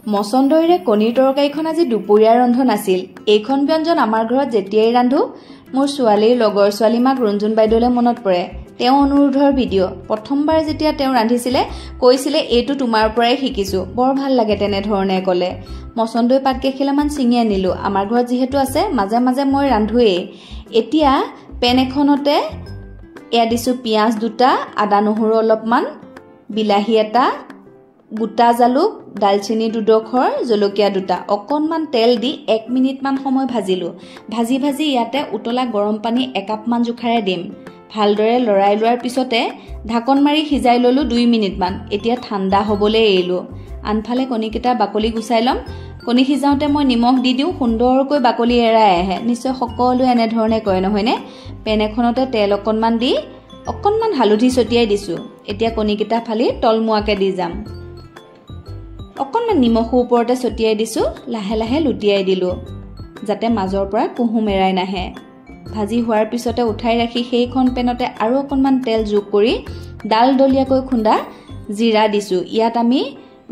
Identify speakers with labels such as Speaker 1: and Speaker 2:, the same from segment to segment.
Speaker 1: মছন্দৰীৰে কণীৰ তৰকাৰীখন আজি দুপৰীয়াৰ ৰন্ধন আছিল। এইখন ব্যঞ্জন আমাৰ ঘৰত যেতিয়াই ৰান্ধো মোৰ ছোৱালীৰ লগৰ ছোৱালী মাক ৰঞ্জুন বাইদেউলে মনত পৰে। তেওঁ অনুৰোধৰ ভিডিঅ' প্ৰথমবাৰ যেতিয়া তেওঁ ৰান্ধিছিলে কৈছিলে এইটো তোমাৰ পৰাই শিকিছো, বৰ ভাল লাগে তেনেধৰণে ক'লে। মছন্দৰী পাত কেইখিলামান ছিঙি আনিলো। আমাৰ ঘৰত যিহেতু আছে মাজে মাজে মই ৰান্ধোৱেই। এতিয়া পেন এখনতে এয়া দিছো পিঁয়াজ দুটা, আদা নহৰু অলপমান, বিলাহী এটা, গোটা জালুক, দালচিনি দুডোখৰ, জলকীয়া দুটা, অকণমান তেল দি 1 মিনিটমান সময় ভাজিলো। ভাজি ভাজি ইয়াতে উতলা গৰম পানী একাপমান জোখাৰে দিম। ভালদৰে লৰাই লোৱাৰ পিছতে ঢাকন মাৰি সিজাই ললো 2 মিনিটমান। এতিয়া ঠাণ্ডা হ'বলৈ এৰিলো। আনফালে কণীকেইটা বাকলি গুচাই ল'ম। কণী সিজাওঁতে মই নিমখ দি দিওঁ, সুন্দৰকৈ বাকলি এৰাই আহে। নিশ্চয় সকলোৱে এনেধৰণে কৰে নহয়নে? পেন এখনতে তেল অকণমান দি অকণমান হালধি ছটিয়াই দিছো। এতিয়া কণীকেইটা ফালি তলমুৱাকে দি যাম। অকণমান নিমখো ওপৰতে ছটিয়াই দিছো, লাহে লাহে লুটিয়াই দিলো যাতে মাজৰ পৰা কুহুম এৰাই নাহে। ভাজি হোৱাৰ পিছতে উঠাই ৰাখি সেইখন পেনতে আৰু অকণমান তেল যোগ কৰি ডাল দলীয়াকৈ খুন্দা জিৰা দিছো। ইয়াত আমি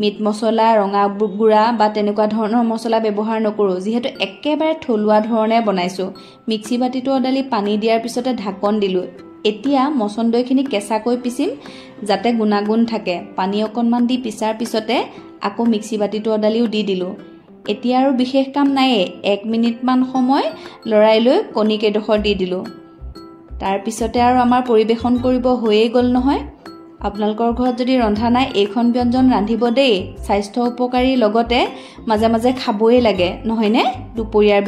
Speaker 1: মিট মছলা, ৰঙা গুড়া বা তেনেকুৱা ধৰণৰ মছলা ব্যৱহাৰ নকৰো, যিহেতু একেবাৰে থলুৱা ধৰণে বনাইছো। মিক্সি বাতিটো অদালি পানী দিয়াৰ পিছতে ঢাকন দিলো। এতিয়া মছন্দৰীখিনি কেঁচাকৈ পিচিম যাতে গুণাগুণ থাকে। পানী অকণমান দি পিছাৰ পিছতে আকৌ মিক্সি বাতিটো অদালিও দি দিলো। এতিয়া আৰু বিশেষ কাম নাইয়ে। 1 মিনিটমান সময় লৰাই লৈ কণী কেইডোখৰ দি দিলো। তাৰ পিছতে আৰু আমাৰ পৰিবেশন কৰিব হৈয়ে গ'ল নহয়। আপোনালোকৰ ঘৰত যদি ৰন্ধা নাই এইখন ব্যঞ্জন ৰান্ধিব দেই। স্বাস্থ্য উপকাৰী, লগতে মাজে মাজে খাবই লাগে নহয়নে? দুপৰীয়াৰ